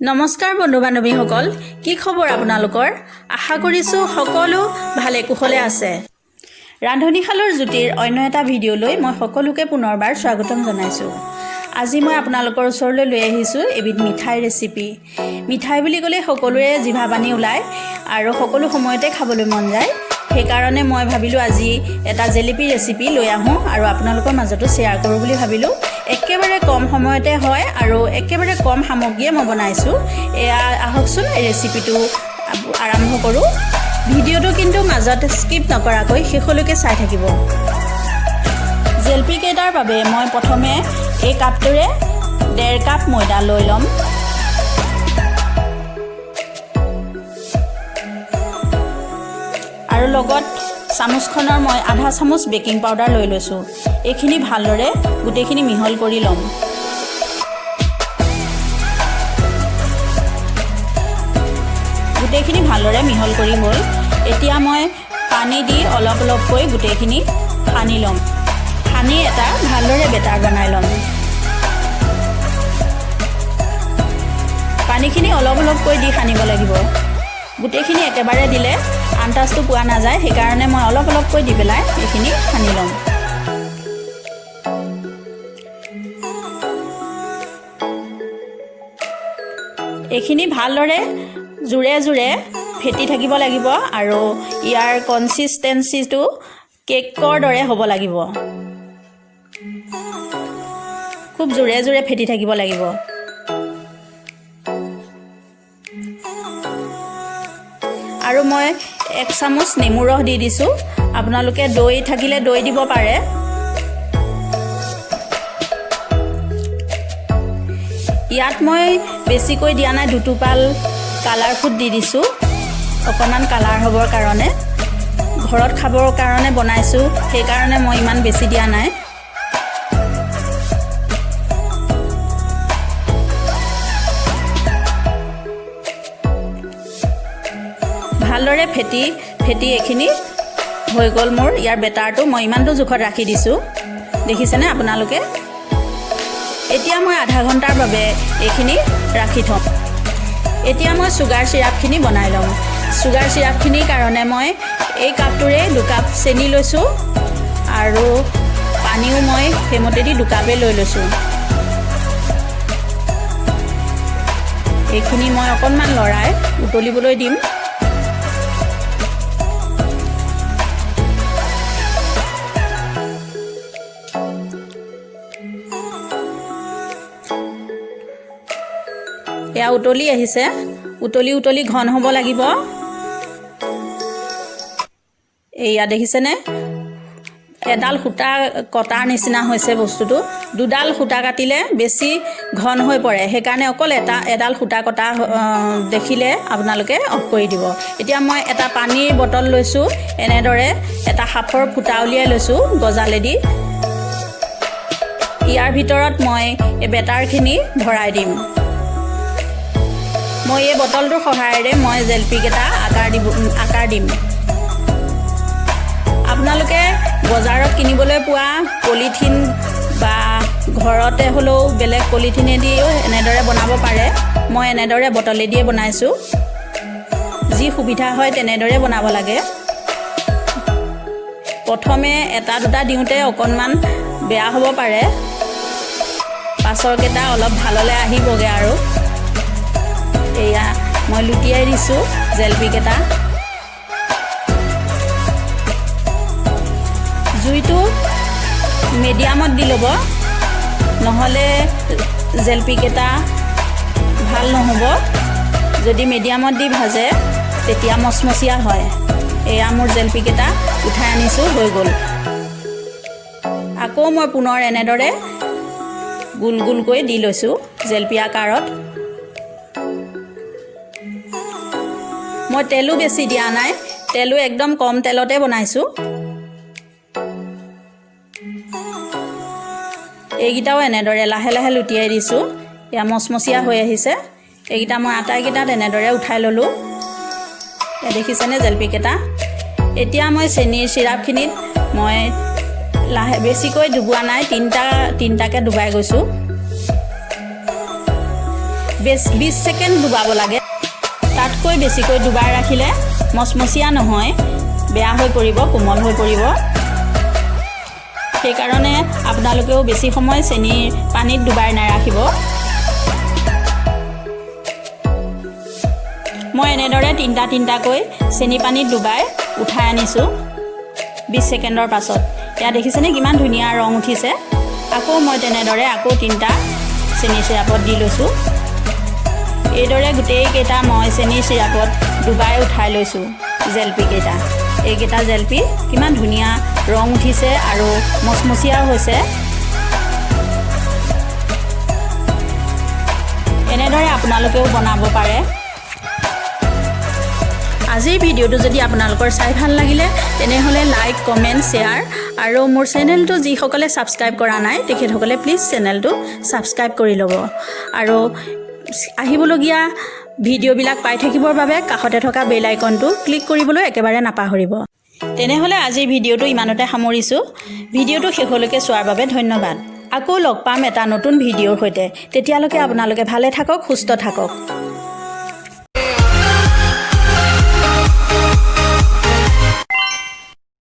নমস্কাৰ বন্ধু বান্ধৱীসকল, কি খবৰ আপোনালোকৰ? আশা কৰিছোঁ সকলো ভালে কুশলে আছে। ৰান্ধনীশালৰ জ্যোতিৰ অন্য এটা ভিডিঅ'লৈ মই সকলোকে পুনৰবাৰ স্বাগতম জনাইছোঁ। আজি মই আপোনালোকৰ ওচৰলৈ লৈ আহিছোঁ এবিধ মিঠাই ৰেচিপি। মিঠাই বুলি ক'লে সকলোৰে জিভা পানী ওলায় আৰু সকলো সময়তে খাবলৈ মন যায়। সেইকাৰণে মই ভাবিলোঁ আজি এটা জেলেপি ৰেচিপি লৈ আহোঁ আৰু আপোনালোকৰ মাজতো শ্বেয়াৰ কৰোঁ বুলি ভাবিলোঁ। একেবাৰে কম সময়তে হয় আৰু একেবাৰে কম সামগ্ৰীয়ে মই বনাইছোঁ। এয়া আহকচোন এই ৰেচিপিটো আৰম্ভ কৰোঁ। ভিডিঅ'টো কিন্তু মাজত স্কিপ নকৰাকৈ শেষলৈকে চাই থাকিব। জেলেপি কেইটাৰ বাবে মই প্ৰথমে এই কাপটোৰে 1.5 কাপ ময়দা লৈ ল'ম। আৰু লগত চামুচখনৰ মই আধা চামুচ বেকিং পাউডাৰ লৈ লৈছোঁ। এইখিনি ভালদৰে গোটেইখিনি মিহল কৰি ল'ম। গোটেইখিনি ভালদৰে মিহল কৰি হ'ল। এতিয়া মই পানী দি অলপ অলপকৈ গোটেইখিনি সানি ল'ম। সানি এটা ভালদৰে বেটাৰ বনাই ল'ম। পানীখিনি অলপ অলপকৈ দি সানিব লাগিব। গোটেইখিনি একেবাৰে দিলে আন্তাজটো পোৱা নাযায়, সেইকাৰণে মই অলপ অলপকৈ দি পেলাই এইখিনি সানি ল'ম। এইখিনি ভালদৰে জোৰে জোৰে ফেটি থাকিব লাগিব আৰু ইয়াৰ কনচিষ্টেঞ্চিটো কেকৰ দৰে হ'ব লাগিব। খুব জোৰে জোৰে ফেটি থাকিব লাগিব। আৰু মই 1 চামুচ নেমু ৰস দি দিছোঁ। আপোনালোকে দৈ থাকিলে দৈ দিব পাৰে। ইয়াত মই বেছিকৈ দিয়া নাই, 2 টোপাল কালাৰ ফুড দি দিছোঁ, অকণমান কালাৰ হ'বৰ কাৰণে। ঘৰত খাবৰ কাৰণে বনাইছোঁ, সেইকাৰণে মই ইমান বেছি দিয়া নাই। ভালদৰে ফেটি এইখিনি হৈ গ'ল মোৰ। ইয়াৰ বেটাৰটো মই ইমানটো জোখত ৰাখি দিছোঁ, দেখিছেনে আপোনালোকে? এতিয়া মই আধা ঘণ্টাৰ বাবে এইখিনি ৰাখি থ'ম। এতিয়া মই চুগাৰ চিৰাপখিনি বনাই ল'ম। চুগাৰ চিৰাপখিনিৰ কাৰণে মই এই কাপটোৰে 2 কাপ চেনি লৈছোঁ আৰু পানীও মই সেইমতেদি 2 কাপেই লৈ লৈছোঁ। এইখিনি মই অকণমান লৰাই উতলিবলৈ দিম। এয়া উতলি আহিছে। উতলি ঘন হ'ব লাগিব। এয়া দেখিছেনে? এডাল সূতা কটাৰ নিচিনা হৈছে বস্তুটো। 2ডাল সূতা কাটিলে বেছি ঘন হৈ পৰে, সেইকাৰণে অকল এডাল সূতা কটা দেখিলে আপোনালোকে অফ কৰি দিব। এতিয়া মই এটা পানীৰ বটল লৈছোঁ। এনেদৰে এটা সাফৰ ফুটা উলিয়াই লৈছোঁ গজালেদি। ইয়াৰ ভিতৰত মই এই বেটাৰখিনি ভৰাই দিম। মই এই বটলটোৰ সহায়েৰে মই জেলেপিকেইটা আকাৰ দিম। আপোনালোকে বজাৰত কিনিবলৈ পোৱা পলিথিন বা ঘৰতে হ'লেও বেলেগ পলিথিনেদিও এনেদৰে বনাব পাৰে। মই এনেদৰে বটলেদিয়ে বনাইছোঁ। যি সুবিধা হয় তেনেদৰে বনাব লাগে। প্ৰথমে 1-2টা দিওঁতে অকণমান বেয়া হ'ব পাৰে, পাছৰকেইটা অলপ ভাললৈ আহিবগৈ আৰু। এয়া মই লুটিয়াই দিছোঁ জেলেপিকেইটা। জুইটো মিডিয়ামত দি ল'ব, নহ'লে জেলেপিকেইটা ভাল নহ'ব। যদি মিডিয়ামত দি ভাজে তেতিয়া মচমচীয়া হয়। এয়া মোৰ জেলেপিকেইটা উঠাই আনিছোঁ, হৈ গ'ল। আকৌ মই পুনৰ এনেদৰে গোল গোলকৈ দি লৈছোঁ জেলেপি আকাৰত। মই তেলো বেছি দিয়া নাই, তেলো একদম কম তেলতে বনাইছোঁ। এইকেইটাও এনেদৰে লাহে লাহে লুটিয়াই দিছোঁ। এয়া মচমচীয়া হৈ আহিছে। এইকেইটা মই আটাইকেইটাত এনেদৰে উঠাই ল'লোঁ। এয়া দেখিছেনে জেলেপিকেইটা? এতিয়া মই চেনীৰ চিৰাপখিনিত মই বেছিকৈ ডুবোৱা নাই, তিনিটাকৈ ডুবাই গৈছোঁ। 20 ছেকেণ্ড ডুবাব লাগে। তাতকৈ বেছিকৈ ডুবাই ৰাখিলে মচমচীয়া নহয়, বেয়া হৈ পৰিব, কোমল হৈ পৰিব। সেইকাৰণে আপোনালোকেও বেছি সময় চেনিৰ পানীত ডুবাই নাৰাখিব। মই এনেদৰে তিনিটাকৈ চেনি পানীত ডুবাই উঠাই আনিছোঁ 20 ছেকেণ্ডৰ পাছত। এয়া দেখিছেনে কিমান ধুনীয়া ৰং উঠিছে। আকৌ মই তেনেদৰে আকৌ 3টা চেনি চিৰাপত দি লৈছোঁ। এইদৰে গোটেইকেইটা মই চেনি চিৰাপত ডুবাই উঠাই লৈছোঁ জেলপিকেইটা। এইকেইটা জেলপি কিমান ধুনীয়া ৰং উঠিছে আৰু মচমচীয়াও হৈছে। এনেদৰে আপোনালোকেও বনাব পাৰে। আজিৰ ভিডিঅ'টো যদি আপোনালোকৰ চাই ভাল লাগিলে তেনেহ'লে লাইক, কমেণ্ট, শ্বেয়াৰ আৰু মোৰ চেনেলটো যিসকলে ছাবস্ক্ৰাইব কৰা নাই তেখেতসকলে প্লিজ চেনেলটো ছাবস্ক্ৰাইব কৰি ল'ব। আৰু আহিবলগীয়া ভিডিঅ'বিলাক পাই থাকিবৰ বাবে কাষতে থকা বেল আইকনটো ক্লিক কৰিবলৈ একেবাৰে নাপাহৰিব। তেনেহ'লে আজিৰ ভিডিঅ'টো ইমানতে সামৰিছোঁ। ভিডিঅ'টো শেষলৈকে চোৱাৰ বাবে ধন্যবাদ। আকৌ লগ পাম এটা নতুন ভিডিঅ'ৰ সৈতে। তেতিয়ালৈকে আপোনালোকে ভালে থাকক, সুস্থ থাকক।